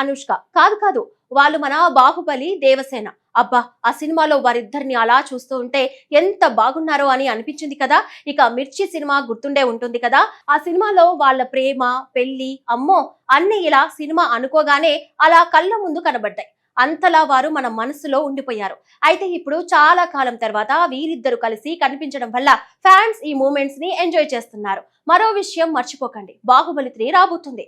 అనుష్క. కాదు కాదు, వాళ్ళు మన బాహుబలి, దేవసేన. అబ్బా, ఆ సినిమాలో వారిద్దరిని అలా చూస్తూ ఉంటే ఎంత బాగున్నారో అని అనిపించింది కదా. ఇక మిర్చి సినిమా గుర్తుండే ఉంటుంది కదా. ఆ సినిమాలో వాళ్ళ ప్రేమ, పెళ్లి, అమ్మో అన్ని ఇలా సినిమా అనుకోగానే అలా కళ్ళ ముందు కనబడ్డాయి. అంతలా వారు మన మనసులో ఉండిపోయారు. అయితే ఇప్పుడు చాలా కాలం తర్వాత వీరిద్దరు కలిసి కనిపించడం వల్ల ఫ్యాన్స్ ఈ మూమెంట్స్ ని ఎంజాయ్ చేస్తున్నారు. మరో విషయం మర్చిపోకండి, బాహుబలి 3 రాబోతుంది.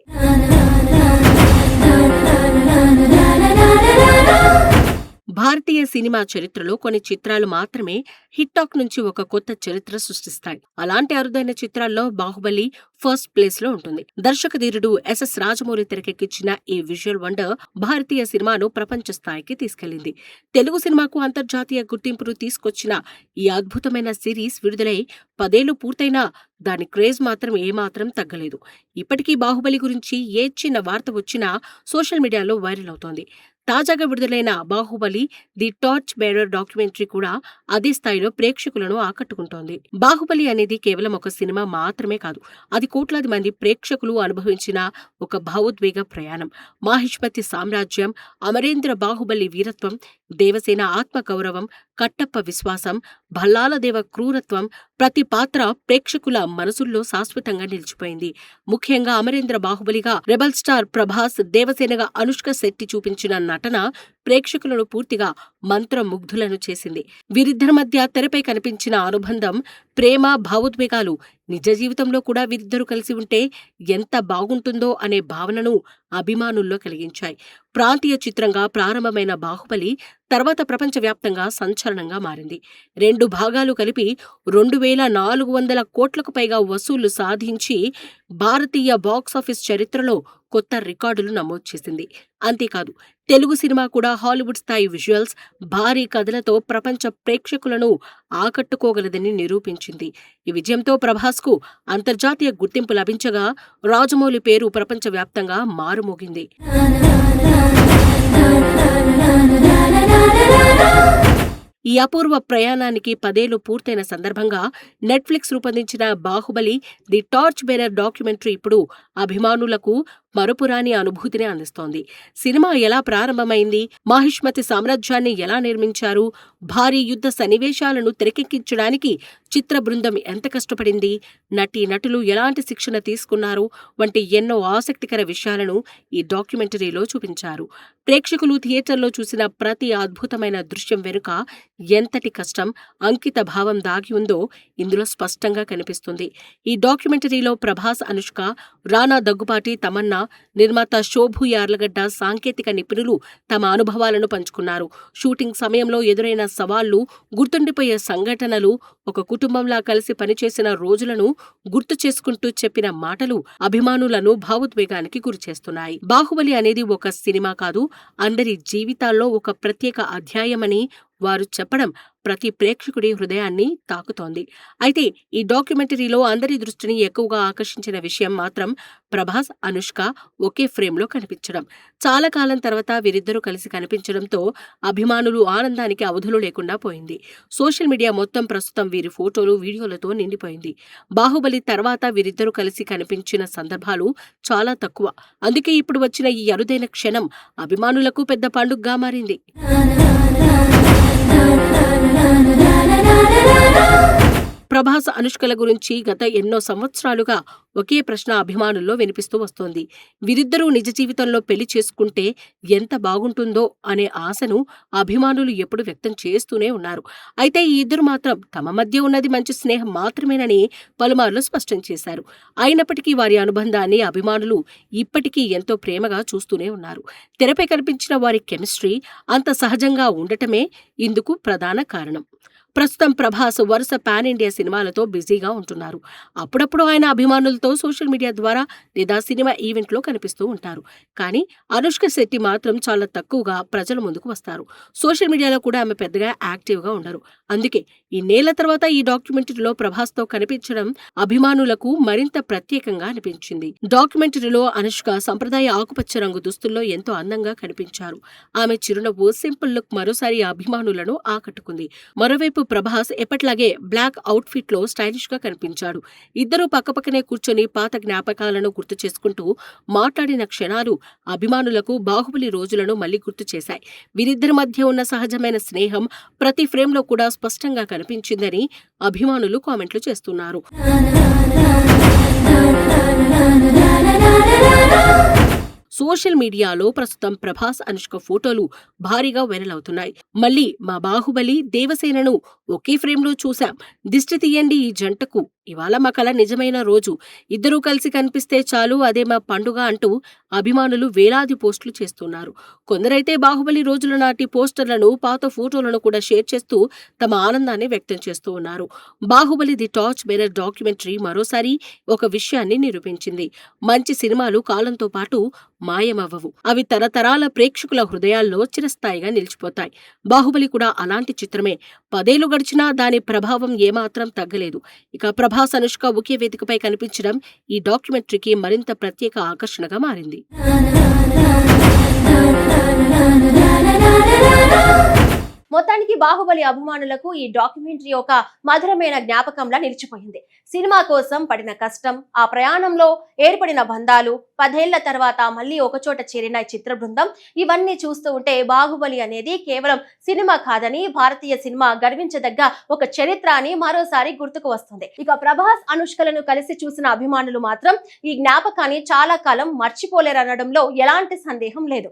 భారతీయ సినిమా చరిత్రలో కొన్ని చిత్రాలు మాత్రమే హిట్ టాక్ నుంచి ఒక కొత్త చరిత్ర సృష్టిస్తాయి. అలాంటి అరుదైన చిత్రాల్లో బాహుబలి ఫస్ట్ ప్లేస్ లో ఉంటుంది. దర్శకధీరుడు ఎస్ఎస్ రాజమౌళి తెరకెక్కించిన ఈ విజువల్ వండర్ భారతీయ సినిమాను ప్రపంచ స్థాయికి తీసుకెళ్లింది. తెలుగు సినిమాకు అంతర్జాతీయ గుర్తింపును తీసుకొచ్చిన ఈ అద్భుతమైన సిరీస్ విడుదలై 10 ఏళ్లు పూర్తయినా దాని క్రేజ్ మాత్రం ఏమాత్రం తగ్గలేదు. ఇప్పటికీ బాహుబలి గురించి ఏ చిన్న వార్త వచ్చినా సోషల్ మీడియాలో వైరల్ అవుతోంది. తాజాగా విడుదలైన Baahubali the torch bearer documentary కూడా అదే స్థాయిలో ప్రేక్షకులను ఆకట్టుకుంటోంది. బాహుబలి అనేది కేవలం ఒక సినిమా మాత్రమే కాదు, అది కోట్లాది మంది ప్రేక్షకులు అనుభవించిన ఒక భావోద్వేగ ప్రయాణం. మాహిష్మతి సామ్రాజ్యం, అమరేంద్ర బాహుబలి వీరత్వం, దేవసేన ఆత్మగౌరవం, కట్టప్ప విశ్వాసం, భల్లాలదేవ క్రూరత్వం, ప్రతి పాత్ర ప్రేక్షకుల మనసుల్లో శాశ్వతంగా నిలిచిపోయింది. ముఖ్యంగా అమరేంద్ర బాహుబలిగా రెబల్ స్టార్ ప్రభాస్, దేవసేనగా అనుష్క శెట్టి చూపించిన నటన ప్రేక్షకులను పూర్తిగా మంత్రముగ్ధులను చేసింది. వీరిద్దరి మధ్య తెరపై కనిపించిన అనుబంధం, ప్రేమ, భావోద్వేగాలు నిజ జీవితంలో కూడా వీరిద్దరూ కలిసి ఉంటే ఎంత బాగుంటుందో అనే భావనను అభిమానుల్లో కలిగించాయి. ప్రాంతీయ చిత్రంగా ప్రారంభమైన బాహుబలి తర్వాత ప్రపంచవ్యాప్తంగా సంచలనంగా మారింది. 2 భాగాలు కలిపి 2400 కోట్లకు పైగా వసూళ్లు సాధించి భారతీయ బాక్సాఫీస్ చరిత్రలో కొత్త రికార్డులు నమోదు చేసింది. అంతేకాదు, తెలుగు సినిమా కూడా హాలీవుడ్ స్థాయి విజువల్స్, భారీ కథలతో ప్రపంచ ప్రేక్షకులను ఆకట్టుకోగలదని నిరూపించింది. ఈ విజయంతో ప్రభాస్కు అంతర్జాతీయ గుర్తింపు లభించగా రాజమౌళి పేరు ప్రపంచవ్యాప్తంగా మారుమోగింది. ఈ అపూర్వ ప్రయాణానికి 10 ఏళ్లు పూర్తయిన సందర్భంగా నెట్ఫ్లిక్స్ రూపొందించిన Baahubali the torch bearer documentary ఇప్పుడు అభిమానులకు మరపురాని అనుభూతిని అందిస్తోంది. సినిమా ఎలా ప్రారంభమైంది, మాహిష్మతి సామ్రాజ్యాన్ని ఎలా నిర్మించారు, భారీ యుద్ధ సన్నివేశాలను తెరకెక్కించడానికి చిత్ర బృందం ఎంత కష్టపడింది, నటులు ఎలాంటి శిక్షణ తీసుకున్నారు వంటి ఎన్నో ఆసక్తికర విషయాలను ఈ డాక్యుమెంటరీలో చూపించారు. ప్రేక్షకులు థియేటర్లో చూసిన ప్రతి అద్భుతమైన దృశ్యం వెనుక ఎంతటి కష్టం, అంకిత భావం దాగి ఉందో ఇందులో స్పష్టంగా కనిపిస్తుంది. ఈ డాక్యుమెంటరీలో ప్రభాస్, అనుష్క, రానా దగ్గుపాటి, తమన్నా, నిర్మాత శోభు యార్లగడ్డ, సాంకేతిక నిపుణులు తమ అనుభవాలను పంచుకున్నారు. షూటింగ్ సమయంలో ఎదురైన సవాళ్లు, గుర్తుండిపోయే సంఘటనలు, ఒక కుటుంబంలా కలిసి పనిచేసిన రోజులను గుర్తు చేసుకుంటూ చెప్పిన మాటలు అభిమానులను భావోద్వేగానికి గురిచేస్తున్నాయి. బాహుబలి అనేది ఒక సినిమా కాదు, అందరి జీవితాల్లో ఒక ప్రత్యేక అధ్యాయమని వారు చెప్పడం ప్రతి ప్రేక్షకుడి హృదయాన్ని తాకుతోంది. అయితే ఈ డాక్యుమెంటరీలో అందరి దృష్టిని ఎక్కువగా ఆకర్షించిన విషయం మాత్రం ప్రభాస్, అనుష్క ఒకే ఫ్రేమ్లో కనిపించడం. చాలా కాలం తర్వాత వీరిద్దరూ కలిసి కనిపించడంతో అభిమానులు ఆనందానికి అవధులు లేకుండా పోయింది. సోషల్ మీడియా మొత్తం ప్రస్తుతం వీరి ఫోటోలు, వీడియోలతో నిండిపోయింది. బాహుబలి తర్వాత వీరిద్దరూ కలిసి కనిపించిన సందర్భాలు చాలా తక్కువ. అందుకే ఇప్పుడు వచ్చిన ఈ అరుదైన క్షణం అభిమానులకు పెద్ద పండుగగా మారింది. ప్రభాస్, అనుష్కల గురించి గత ఎన్నో సంవత్సరాలుగా ఒకే ప్రశ్న అభిమానుల్లో వినిపిస్తూ వస్తోంది. వీరిద్దరూ నిజ జీవితంలో పెళ్లి చేసుకుంటే ఎంత బాగుంటుందో అనే ఆశను అభిమానులు ఎప్పుడు వ్యక్తం చేస్తూనే ఉన్నారు. అయితే ఈ ఇద్దరు మాత్రం తమ మధ్య ఉన్నది మంచి స్నేహం మాత్రమేనని పలుమార్లు స్పష్టం చేశారు. అయినప్పటికీ వారి అనుబంధాన్ని అభిమానులు ఇప్పటికీ ఎంతో ప్రేమగా చూస్తూనే ఉన్నారు. తెరపై కనిపించిన వారి కెమిస్ట్రీ అంత సహజంగా ఉండటమే ఇందుకు ప్రధాన కారణం. ప్రస్తుతం ప్రభాస్ వరుస పాన్ ఇండియా సినిమాలతో బిజీగా ఉంటున్నారు. అప్పుడప్పుడు ఆయన అభిమానులతో సోషల్ మీడియా ద్వారా లేదా సినిమా ఈవెంట్లో కనిపిస్తూ ఉంటారు. కానీ అనుష్క శెట్టి మాత్రం చాలా తక్కువగా ప్రజల ముందుకు వస్తారు. సోషల్ మీడియాలో కూడా ఆమె పెద్దగా యాక్టివ్గా ఉండరు. అందుకే ఇన్నేళ్ల తర్వాత ఈ డాక్యుమెంటరీలో ప్రభాస్ తో కనిపించడం అభిమానులకు మరింత ప్రత్యేకంగా అనిపించింది. డాక్యుమెంటరీలో అనుష్క సంప్రదాయ ఆకుపచ్చ రంగు దుస్తుల్లో ఎంతో అందంగా కనిపించారు. ఆమె చిరునవ్వు, సింపుల్ లుక్ మరోసారి అభిమానులను ఆకట్టుకుంది. మరోవైపు ప్రభాస్ ఎప్పట్లాగే బ్లాక్ అవుట్ ఫిట్ లో స్టైలిష్ గా కనిపించాడు. ఇద్దరూ పక్కపక్కనే కూర్చొని పాత జ్ఞాపకాలను గుర్తు చేసుకుంటూ మాట్లాడిన క్షణాలు అభిమానులకు బాహుబలి రోజులను మళ్లీ గుర్తు చేశాయి. వీరిద్దరి మధ్య ఉన్న సహజమైన స్నేహం ప్రతి ఫ్రేమ్ లో కూడా స్పష్టంగా కనిపించిందని అభిమానులు కామెంట్లు చేస్తున్నారు. సోషల్ మీడియాలో ప్రస్తుతం ప్రభాస్, అనుష్క ఫోటోలు భారీగా వైరల్ అవుతున్నాయి. మళ్ళీ మా బాహుబలి, దేవసేనను ఒకే ఫ్రేమ్ లో చూశాం. దిష్టి తీయండి ఈ జంటకు, ఇవాళ మా కల నిజమైన రోజు, ఇద్దరూ కలిసి కనిపిస్తే చాలు, అదే మా పండుగ అంటూ అభిమానులు వేలాది పోస్టులు చేస్తున్నారు. కొందరైతే బాహుబలి రోజుల నాటి పోస్టర్లను, పాత ఫోటోలను కూడా షేర్ చేస్తూ తమ ఆనందాన్ని వ్యక్తం చేస్తూ ఉన్నారు. Baahubali the torch bearer documentary మరోసారి ఒక విషయాన్ని నిరూపించింది. మంచి సినిమాలు కాలంతో పాటు మాయమవ్వవు. అవి తరతరాల ప్రేక్షకుల హృదయాల్లో చిరస్థాయిగా నిలిచిపోతాయి. బాహుబలి కూడా అలాంటి చిత్రమే. 10 ఏళ్లు గడిచినా దాని ప్రభావం ఏమాత్రం తగ్గలేదు. ఇక ప్రభాస్, అనుష్క ఒకే వేదికపై కనిపించడం ఈ డాక్యుమెంటరీకి మరింత ప్రత్యేక ఆకర్షణగా మారింది. మొత్తానికి బాహుబలి అభిమానులకు ఈ డాక్యుమెంటరీ ఒక మధురమైన జ్ఞాపకంలా నిలిచిపోయింది. సినిమా కోసం పడిన కష్టం, ఆ ప్రయాణంలో ఏర్పడిన బంధాలు, 10 ఏళ్ల తర్వాత మళ్ళీ ఒకచోట చేరిన చిత్ర బృందం, ఇవన్నీ చూస్తూ ఉంటే బాహుబలి అనేది కేవలం సినిమా కాదని, భారతీయ సినిమా గర్వించదగ్గ ఒక చరిత్ర అని మరోసారి గుర్తుకు వస్తుంది. ఇక ప్రభాస్, అనుష్కలను కలిసి చూసిన అభిమానులు మాత్రం ఈ జ్ఞాపకాన్ని చాలా కాలం మర్చిపోలేరనడంలో ఎలాంటి సందేహం లేదు.